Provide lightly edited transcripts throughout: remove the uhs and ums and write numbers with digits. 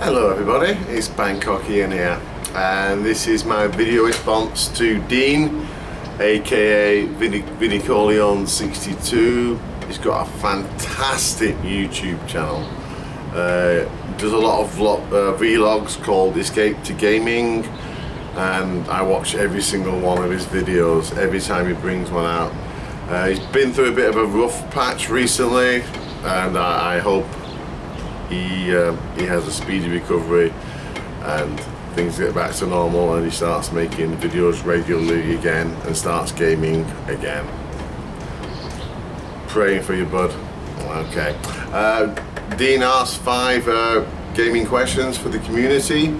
Hello everybody, it's Bangkok Ian here, and this is my video response to Dean, aka vinniecorleone62. He's got a fantastic YouTube channel. Does a lot of vlogs called Escape to Gaming, and I watch every single one of his videos every time he brings one out. He's been through a bit of a rough patch recently, and I hope he has a speedy recovery and things get back to normal and he starts making videos regularly again and starts gaming again. Praying for you, bud. Okay. Dean asked 5 gaming questions for the community.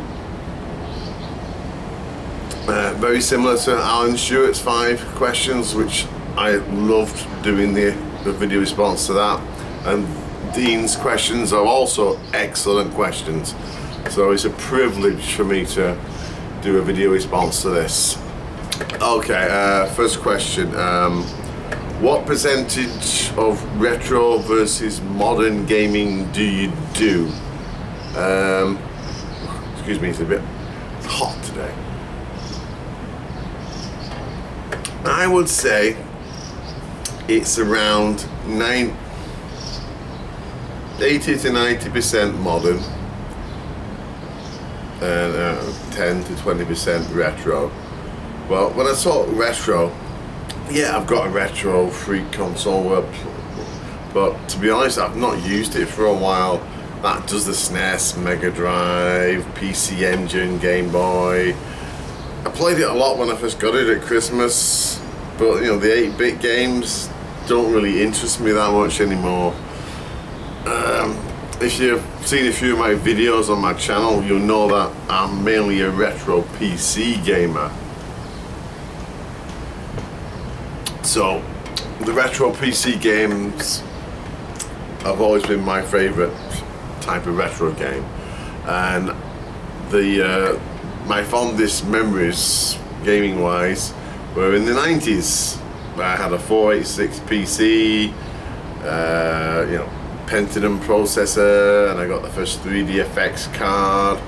Very similar to Alan Stewart's 5 questions, which I loved doing the video response to that. And Dean's questions are also excellent questions, so it's a privilege for me to do a video response to this. Okay, first question. What percentage of retro versus modern gaming do you do? Excuse me, it's a bit hot today. I would say it's around 80 to 90% modern and 10 to 20% retro. Well, when I talk retro, yeah, I've got a retro freak console, but to be honest, I've not used it for a while. That does the SNES, Mega Drive, PC Engine, Game Boy. I played it a lot when I first got it at Christmas, but you know, the 8-bit games don't really interest me that much anymore. If you've seen a few of my videos on my channel, you'll know that I'm mainly a retro PC gamer. So the retro PC games have always been my favorite type of retro game, and my fondest memories gaming wise were in the 90s. I had a 486 PC, you know, Pentium processor, and I got the first 3DFX card,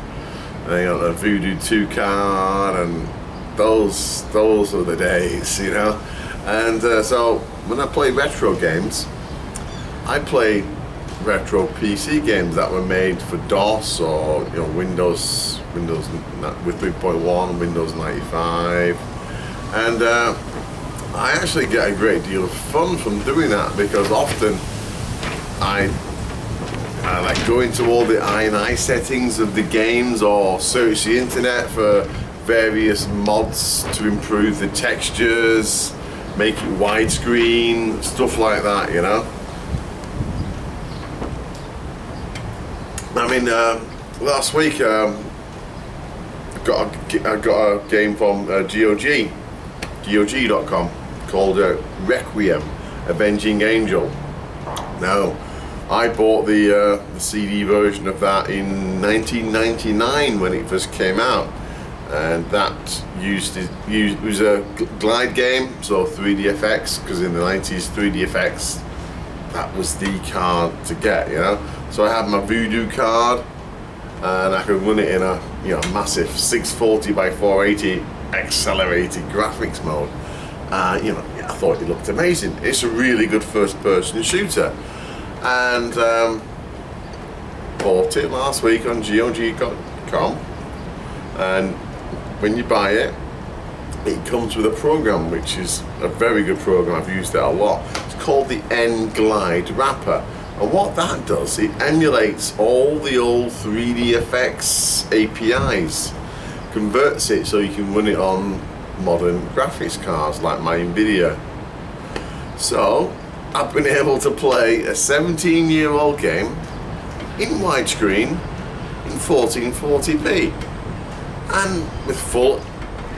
and I got the Voodoo 2 card, and those were the days, you know. And so when I play retro games, I play retro PC games that were made for DOS or, you know, Windows with 3.1, Windows 95, and I actually get a great deal of fun from doing that, because often I like go into all the I&I settings of the games or search the internet for various mods to improve the textures, make it widescreen, stuff like that, you know. I mean, last week I got a game from GOG.com called Requiem, Avenging Angel. Now, I bought the CD version of that in 1999 when it first came out, and that it was a glide game, so 3DFX, because in the 90s 3DFX, that was the card to get, you know. So I had my Voodoo card, and I could run it in a, you know, massive 640 by 480 accelerated graphics mode. You know, I thought it looked amazing. It's a really good first-person shooter, and bought it last week on GOG.com. And when you buy it, it comes with a program, which is a very good program. I've used it a lot. It's called the N-Glide Wrapper, and what that does, it emulates all the old 3DFX APIs, converts it so you can run it on modern graphics cards like my Nvidia. So I've been able to play a 17-year-old game in widescreen in 1440p and with full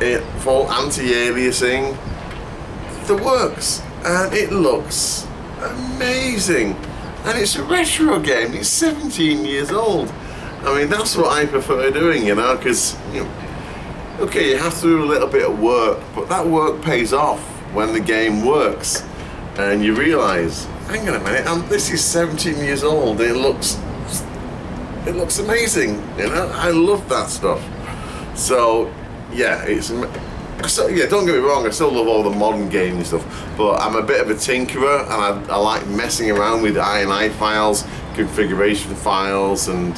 anti-aliasing. It works and it looks amazing, and it's a retro game. It's 17 years old. I mean, that's what I prefer doing, you know, because, you know, okay, you have to do a little bit of work, but that work pays off when the game works and you realize, hang on a minute, this is 17 years old, it looks it looks amazing. You know, I love that stuff. So yeah, so yeah, don't get me wrong, I still love all the modern gaming stuff, but I'm a bit of a tinkerer, and I like messing around with INI files, configuration files, and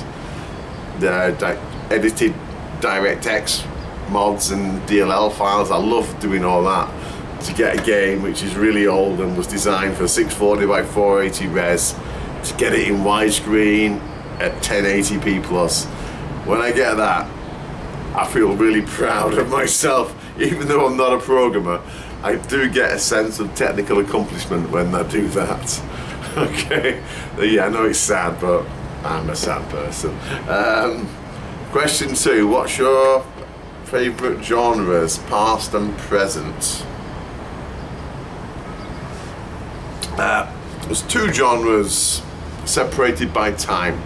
the edited DirectX mods and DLL files. I love doing all that to get a game which is really old and was designed for 640 by 480 res, to get it in widescreen at 1080p plus. When I get that, I feel really proud of myself. Even though I'm not a programmer, I do get a sense of technical accomplishment when I do that. Okay, yeah, I know it's sad, but I'm a sad person. Question 2, what's your favourite genres, past and present? There's 2 genres separated by time.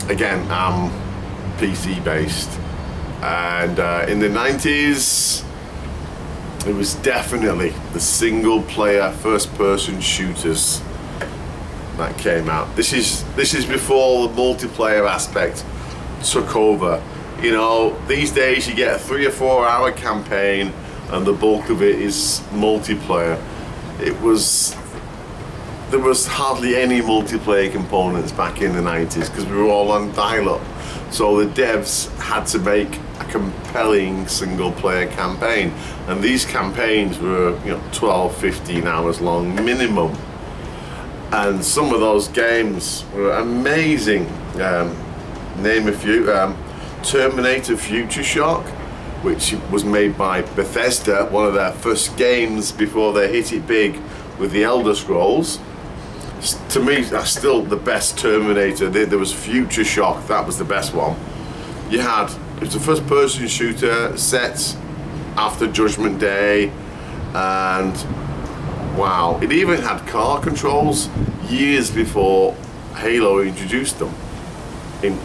Again, I'm PC based, and in the 90s it was definitely the single player first person shooters that came out. This is before the multiplayer aspect took over. You know, these days you get a 3 or 4 hour campaign and the bulk of it is multiplayer. There was hardly any multiplayer components back in the 90s because we were all on dial-up. So the devs had to make a compelling single player campaign, and these campaigns were 12, 15 hours long minimum, and some of those games were amazing. Name a few. Terminator Future Shock, which was made by Bethesda, one of their first games before they hit it big with the Elder Scrolls. To me, that's still the best Terminator. There was Future Shock, that was the best one. It was a first person shooter set after Judgment Day, and wow, it even had car controls years before Halo introduced them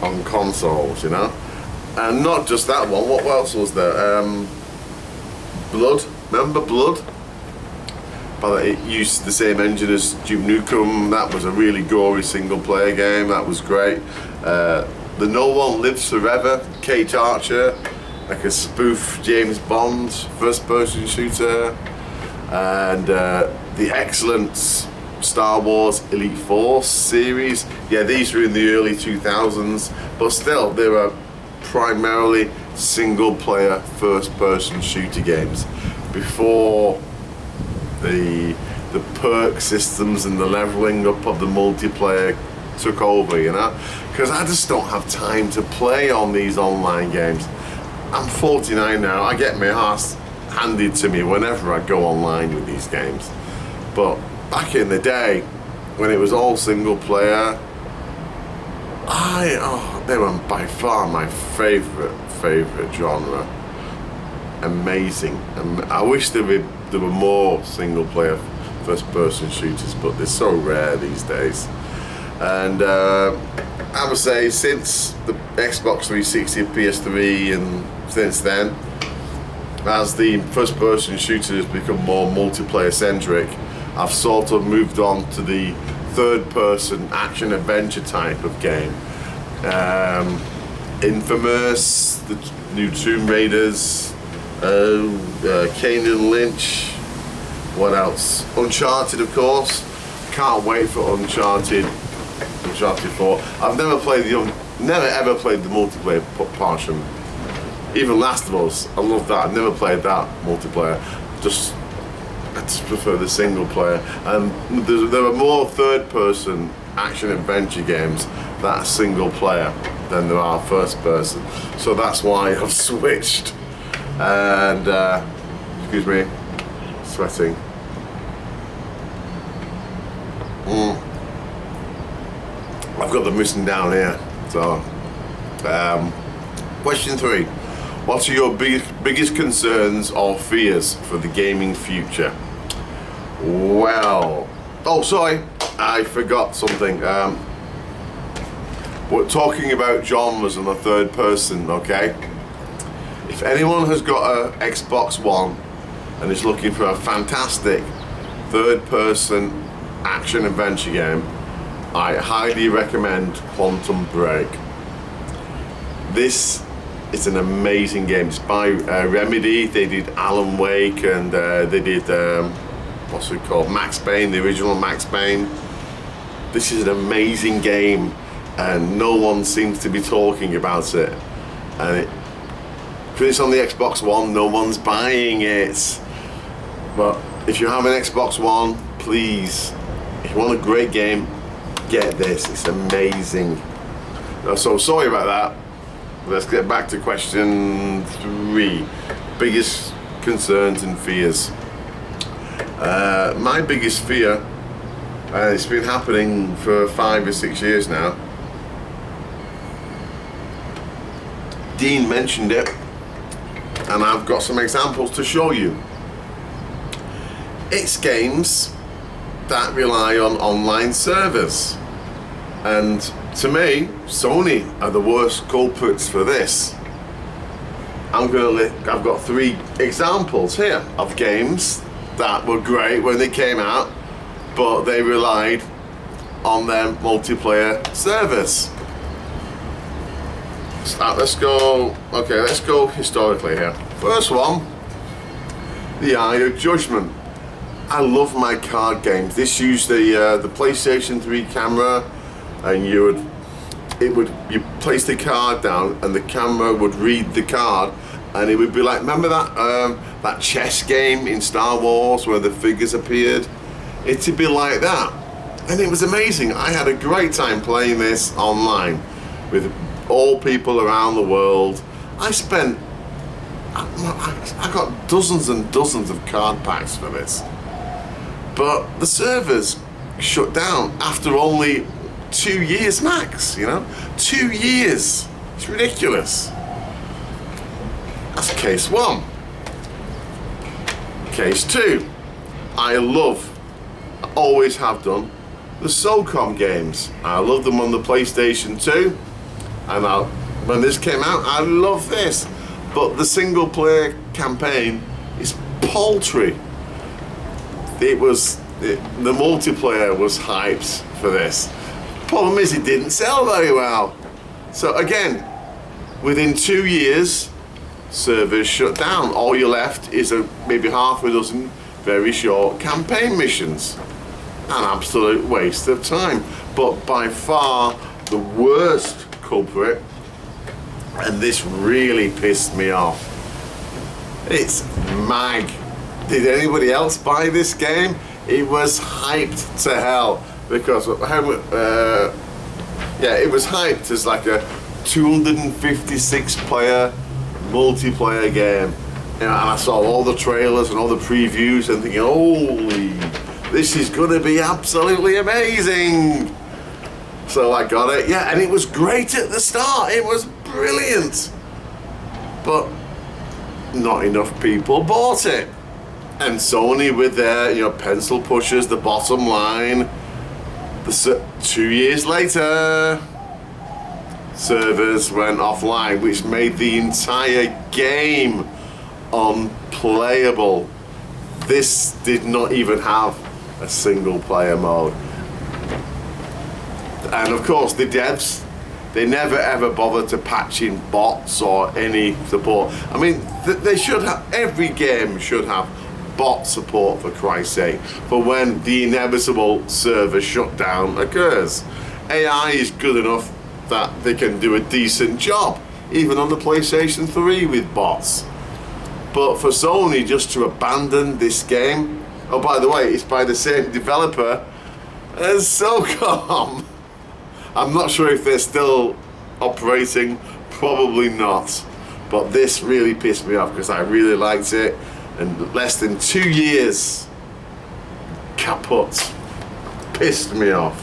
on consoles, you know. And not just that one, what else was there? Blood, remember Blood? But it used the same engine as Duke Nukem. That was a really gory single player game, that was great. The No One Lives Forever, Kate Archer, like a spoof James Bond first person shooter. And the excellent Star Wars Elite Force series. Yeah, these were in the early 2000s, but still they were primarily single player first person shooter games before the perk systems and the leveling up of the multiplayer took over, you know, because I just don't have time to play on these online games. I'm 49 now, I get my arse handed to me whenever I go online with these games, but back in the day when it was all single player, they were by far my favorite genre. Amazing. I wish there were more single player first person shooters, but they're so rare these days. And I would say since the Xbox 360, PS3, and since then, as the first person shooters become more multiplayer centric, I've sort of moved on to the third person action adventure type of game. Infamous, the new Tomb Raiders, Kane and Lynch, what else? Uncharted, of course. Can't wait for Uncharted 4. I've never ever played the multiplayer portion. Even Last of Us, I love that. I've never played that multiplayer. I just prefer the single player. And there are more third person action adventure games that are single player than there are first person. So that's why I've switched. And excuse me, sweating. I've got them written down here. So question 3, what are your biggest concerns or fears for the gaming future? Well, oh sorry, I forgot something. We're talking about genres on the third person, okay? If anyone has got an Xbox One and is looking for a fantastic third person action adventure game, I highly recommend Quantum Break. This is an amazing game. It's by Remedy. They did Alan Wake, and they did what's it called, Max Payne, the original Max Payne. This is an amazing game, and no one seems to be talking about it. And because it's on the Xbox One, no one's buying it. But if you have an Xbox One, please, if you want a great game, get this. It's amazing. So sorry about that. Let's get back to question 3. Biggest concerns and fears. My biggest fear, it's been happening for 5 or 6 years now. Dean mentioned it, and I've got some examples to show you. It's games that rely on online servers, and to me, Sony are the worst culprits for this. I've got 3 examples here of games that were great when they came out, but they relied on their multiplayer service. Let's go historically here. First one, the Eye of Judgment. I love my card games. This used the PlayStation 3 camera, and you place the card down, and the camera would read the card, and it would be like, remember that chess game in Star Wars where the figures appeared? It'd be like that, and it was amazing. I had a great time playing this online with all people around the world. I got dozens and dozens of card packs for this, but the servers shut down after only 2 years max. 2 years. It's ridiculous. That's case 1. Case 2, I always have done, the SOCOM games. I love them on the PlayStation 2, and when this came out, I love this. But the single player campaign is paltry. The multiplayer was hyped for this. Problem is, it didn't sell very well. So again, within 2 years, servers shut down. All you're left is maybe half a dozen very short campaign missions. An absolute waste of time. But by far the worst culprit, and this really pissed me off, it's MAG. Did anybody else buy this game? It was hyped to hell, because it was hyped as like a 256 player multiplayer game. And I saw all the trailers and all the previews and thinking, holy, this is gonna be absolutely amazing. So I got it, and it was great at the start. It was brilliant, but not enough people bought it. And Sony, with their pencil pushers, the bottom line, 2 years later, servers went offline, which made the entire game unplayable. This did not even have a single player mode. And of course, the devs, they never ever bothered to patch in bots or any support. I mean, they should have, every game should have bot support, for Christ's sake, for when the inevitable server shutdown occurs. AI is good enough that they can do a decent job, even on the PlayStation 3 with bots. But for Sony just to abandon this game, oh, by the way, it's by the same developer as SOCOM. I'm not sure if they're still operating, probably not. But this really pissed me off because I really liked it, and less than 2 years, kaput, pissed me off.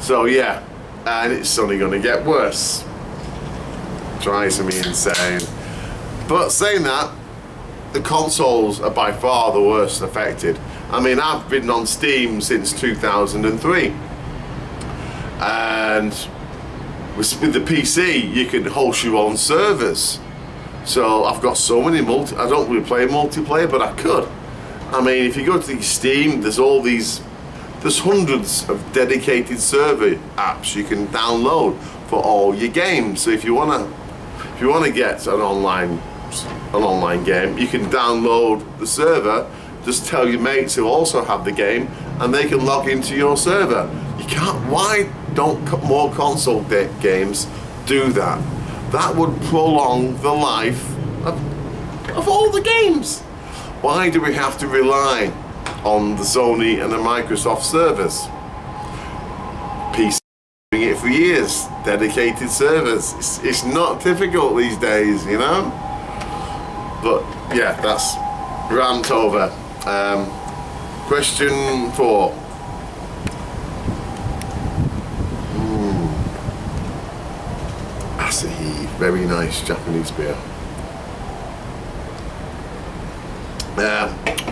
So yeah, and it's only going to get worse. Drives me insane. But saying that, the consoles are by far the worst affected. I mean, I've been on Steam since 2003, and with the PC you can host your own servers. So I've got so many I don't really play multiplayer, but I could. I mean, if you go to Steam, there's there's hundreds of dedicated server apps you can download for all your games. So if you wanna get an online game, you can download the server, just tell your mates who also have the game, and they can log into your server. You can't. Why don't more console games do that? That would prolong the life of all the games. Why do we have to rely on the Sony and the Microsoft servers? PC doing it for years, dedicated servers. It's not difficult these days, you know? But yeah, that's rant over. Question 4. Asahi, very nice Japanese beer.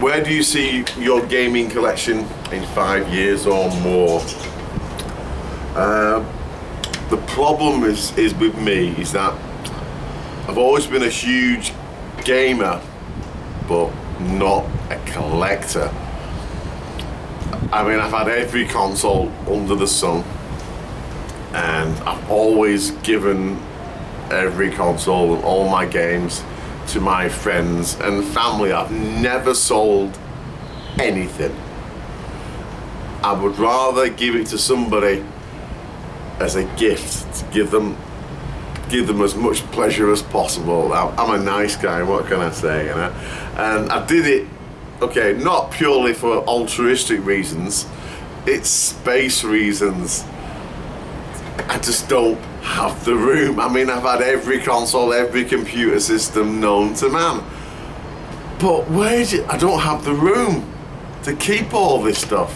Where do you see your gaming collection in 5 years or more? The problem is with me is that I've always been a huge gamer, but not a collector. I mean, I've had every console under the sun, and I've always given every console and all my games to my friends and family. I've never sold anything. I would rather give it to somebody as a gift, to give them as much pleasure as possible. I'm a nice guy, what can I say, you know? And I did it, okay, not purely for altruistic reasons, it's space reasons. I just don't have the room. I mean, I've had every console, every computer system known to man, but I don't have the room to keep all this stuff.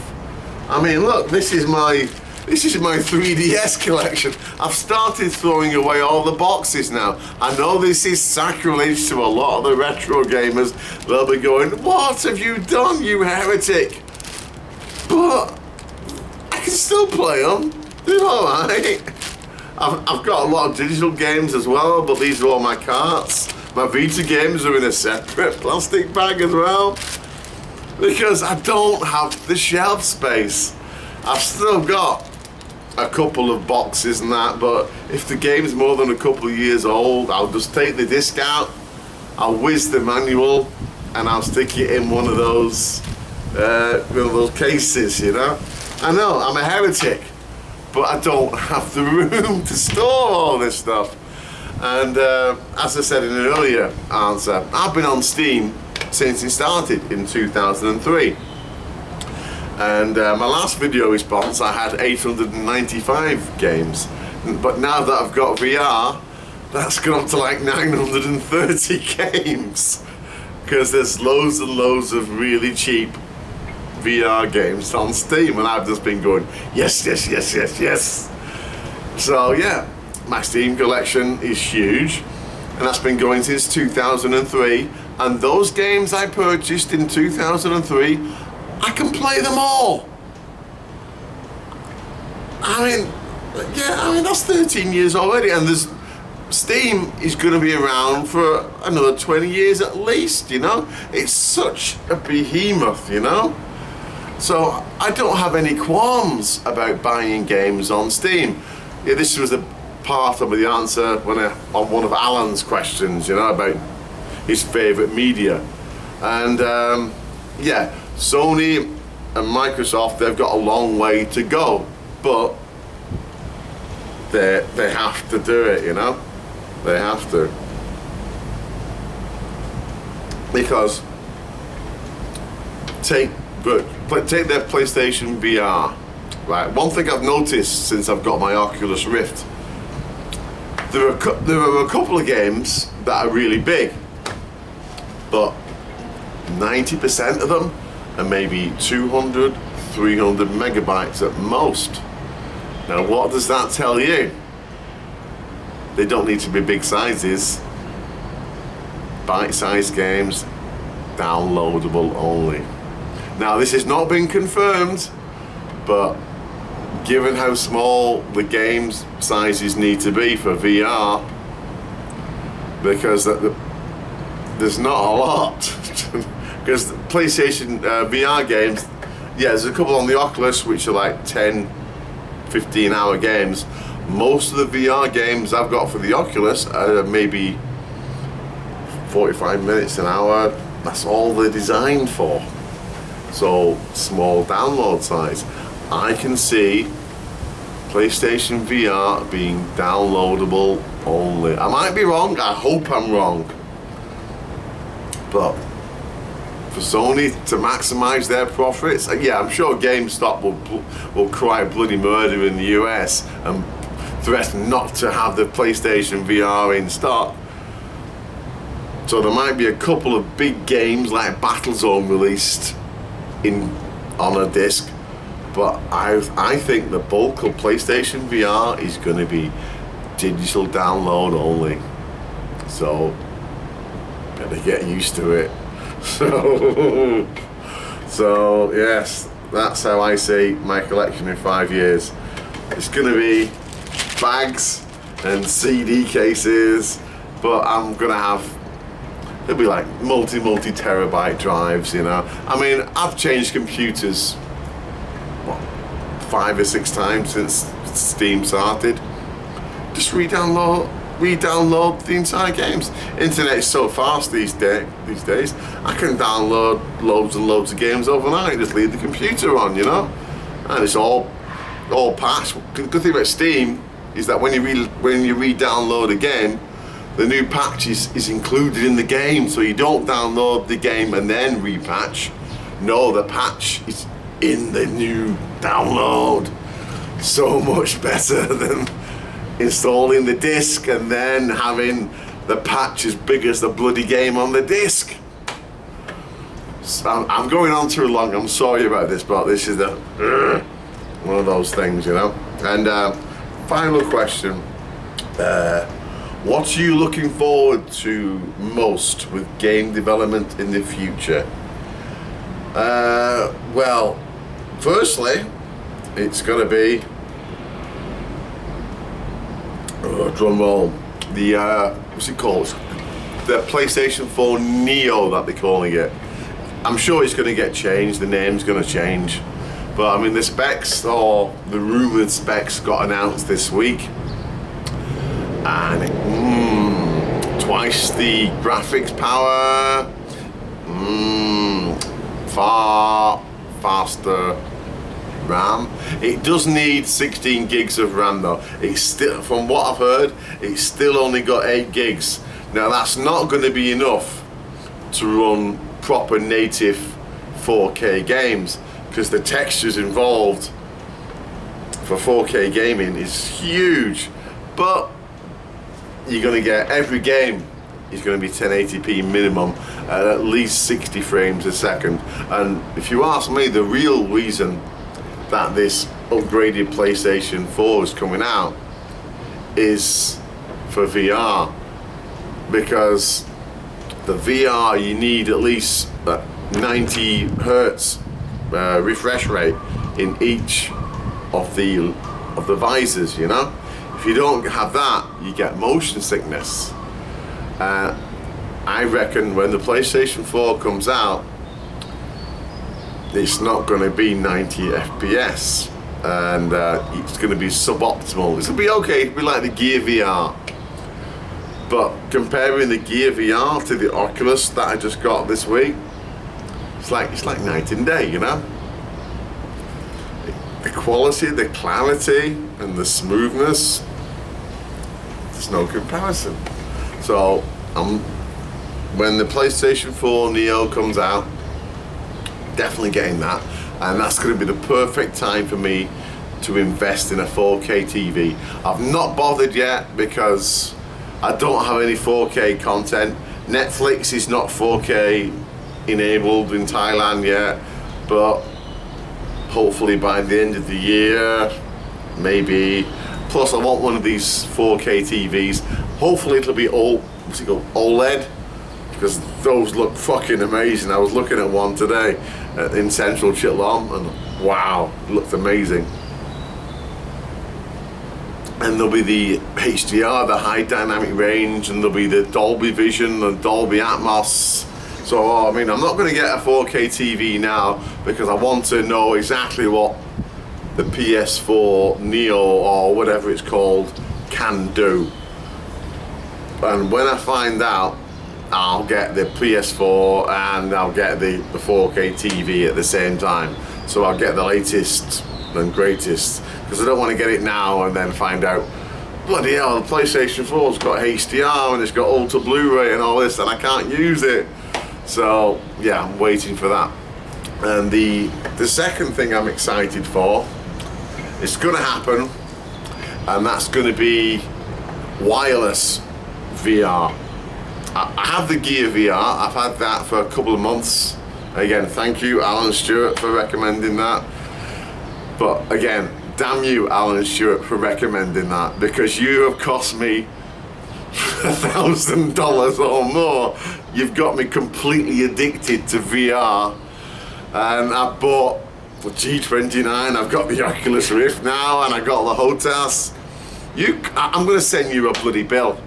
I mean, look, this is my 3DS collection. I've started throwing away all the boxes now. I know this is sacrilege to a lot of the retro gamers. They'll be going, what have you done, you heretic? But I can still play them. They're alright. I've got a lot of digital games as well, but these are all my carts. My Vita games are in a separate plastic bag as well, because I don't have the shelf space. I've still got a couple of boxes and that, but if the game's more than a couple of years old, I'll just take the disc out, I'll whiz the manual, and I'll stick it in one of those cases, you know? I know, I'm a heretic, but I don't have the room to store all this stuff. And as I said in an earlier answer, I've been on Steam since it started in 2003. And my last video response, I had 895 games. But now that I've got VR, that's gone up to like 930 games. Because there's loads and loads of really cheap VR games on Steam, and I've just been going, yes, yes, yes, yes, yes. So yeah, my Steam collection is huge, and that's been going since 2003, and those games I purchased in 2003, I can play them all. I mean that's 13 years already, and Steam is going to be around for another 20 years at least, you know? It's such a behemoth, you know? So I don't have any qualms about buying games on Steam. Yeah, this was a part of the answer on one of Alan's questions, you know, about his favourite media. And yeah, Sony and Microsoft, they've got a long way to go, but they have to do it, you know? They have to. Because take their PlayStation VR, right? One thing I've noticed since I've got my Oculus Rift, there are a couple of games that are really big, but 90% of them are maybe 200, 300 megabytes at most. Now, what does that tell you? They don't need to be big sizes. Bite-sized games, downloadable only. Now, this has not been confirmed, but given how small the game sizes need to be for VR, because there's not a lot, because PlayStation VR games, yeah, there's a couple on the Oculus which are like 10, 15 hour games. Most of the VR games I've got for the Oculus are maybe 45 minutes, an hour. That's all they're designed for. So small download size. I can see PlayStation VR being downloadable only. I might be wrong, I hope I'm wrong. But for Sony to maximize their profits, yeah, I'm sure GameStop will cry bloody murder in the US and threaten not to have the PlayStation VR in stock. So there might be a couple of big games like Battlezone released on a disc, but I think the bulk of PlayStation VR is going to be digital download only. So better get used to it. So yes, that's how I see my collection in 5 years. It's going to be bags and CD cases, but I'm going to have, it'll be like multi terabyte drives, you know. I mean, I've changed computers, what, 5 or 6 times since Steam started. Just re-download the entire games. Internet is so fast these days. I can download loads and loads of games overnight. Just leave the computer on, you know, and it's all patched. The good thing about Steam is that when you re-download again, the new patch is included in the game, so you don't download the game and then repatch. No, the patch is in the new download. So much better than installing the disc and then having the patch as big as the bloody game on the disc. So I'm going on too long, I'm sorry about this, but this is one of those things, you know. And final question, what are you looking forward to most with game development in the future? Well, firstly, it's going to be, drum roll, the what's it called? The PlayStation 4 Neo that they're calling it. I'm sure it's going to get changed. The name's going to change, but I mean the specs, or the rumored specs, got announced this week, and twice the graphics power, far faster RAM. It does need 16 gigs of RAM though. It's still, from what I've heard, it's still only got 8 gigs. Now that's not going to be enough to run proper native 4K games, because the textures involved for 4K gaming is huge. But you're going to get, every game is going to be 1080p minimum at least 60 frames a second. And if you ask me, the real reason that this upgraded PlayStation 4 is coming out is for VR, because the VR, you need at least 90 hertz refresh rate in each of the visors, you know. If you don't have that, you get motion sickness. I reckon when the PlayStation 4 comes out, it's not going to be 90 FPS, and it's going to be suboptimal. It's going to be okay, it'll be like the Gear VR. But comparing the Gear VR to the Oculus that I just got this week, it's like night and day, you know. The quality, the clarity, and the smoothness, there's no comparison. So when the PlayStation 4 Neo comes out, definitely getting that, and that's going to be the perfect time for me to invest in a 4K TV. I've not bothered yet because I don't have any 4K content. Netflix is not 4K enabled in Thailand yet, but hopefully by the end of the year, maybe. Plus I want one of these 4K TVs. Hopefully it'll be OLED, because those look fucking amazing. I was looking at one today in central Chittagong, and wow, it looked amazing. And there'll be the HDR, the high dynamic range, and there'll be the Dolby Vision and Dolby Atmos. So I mean, I'm not going to get a 4K TV now because I want to know exactly what the PS4 Neo or whatever it's called can do. And when I find out, I'll get the PS4 and I'll get the 4K TV at the same time. So I'll get the latest and greatest, because I don't want to get it now and then find out, bloody hell, the PlayStation 4's got HDR and it's got Ultra Blu-ray and all this and I can't use it. So yeah, I'm waiting for that. And the second thing I'm excited for, it's going to happen, and that's going to be wireless VR. I have the Gear VR, I've had that for a couple of months. Again, thank you Alan Stewart for recommending that. But again, damn you Alan Stewart for recommending that, because you have cost me $1,000 or more. You've got me completely addicted to VR, and I bought the G29, I've got the Oculus Rift now, and I got the HOTAS. I'm going to send you a bloody bill.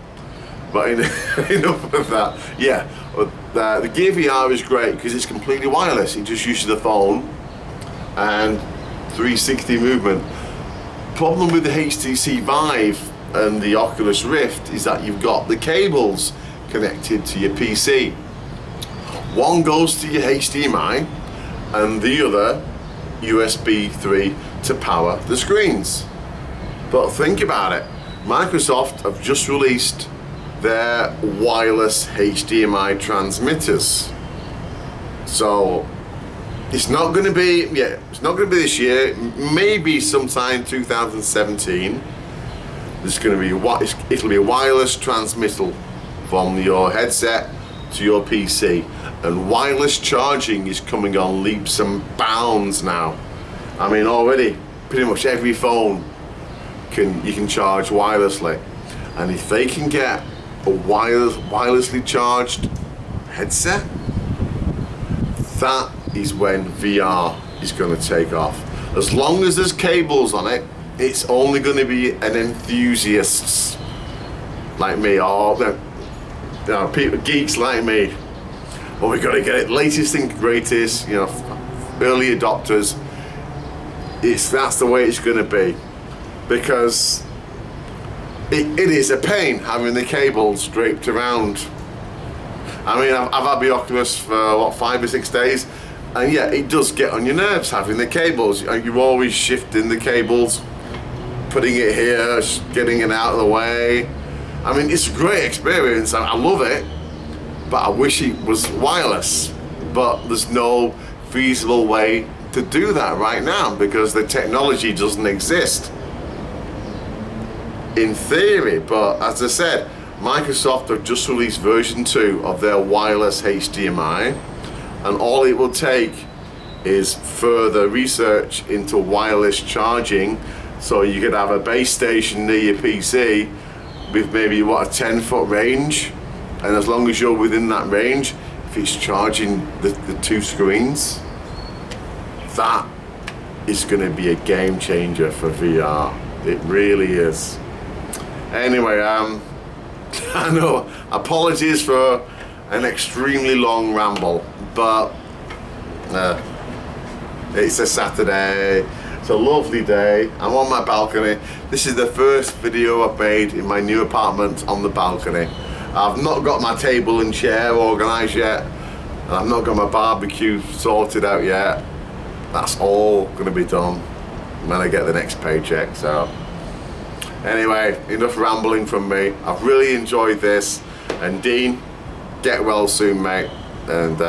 But enough of that. Yeah, the Gear VR is great because it's completely wireless. It just uses the phone and 360 movement. Problem with the HTC Vive and the Oculus Rift is that you've got the cables connected to your PC. One goes to your HDMI and the other USB 3 to power the screens. But think about it, Microsoft have just released their wireless HDMI transmitters. So it's not going to be, it's not going to be this year, maybe sometime 2017. There's going to be, it'll be a wireless transmittal from your headset to your PC, and wireless charging is coming on leaps and bounds now. I mean, already pretty much every phone you can charge wirelessly, and if they can get a wirelessly charged headset, that is when VR is going to take off. As long as there's cables on it, it's only going to be an enthusiasts like me, or people, geeks like me. Well, we got to get it latest and greatest, early adopters. That's the way it's going to be, because it is a pain having the cables draped around. I mean, I've had the Oculus for what, 5 or 6 days, and yeah, it does get on your nerves having the cables. You're always shifting the cables, putting it here, getting it out of the way. I mean, it's a great experience, I love it, but I wish it was wireless. But there's no feasible way to do that right now because the technology doesn't exist. In theory, but as I said, Microsoft have just released version 2 of their wireless HDMI, and all it will take is further research into wireless charging, so you could have a base station near your PC with maybe what, a 10-foot range, and as long as you're within that range, if it's charging the 2 screens, that is going to be a game changer for VR. It really is. Anyway, I know, apologies for an extremely long ramble, but it's a Saturday, it's a lovely day, I'm on my balcony. This is the first video I've made in my new apartment on the balcony. I've not got my table and chair organised yet, and I've not got my barbecue sorted out yet. That's all going to be done when I get the next paycheck, so. Anyway, enough rambling from me. I've really enjoyed this, and Dean, get well soon, mate, and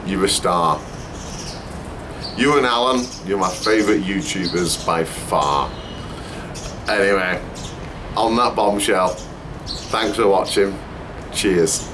you're a star. You and Alan, you're my favourite YouTubers by far. Anyway, on that bombshell, thanks for watching. Cheers.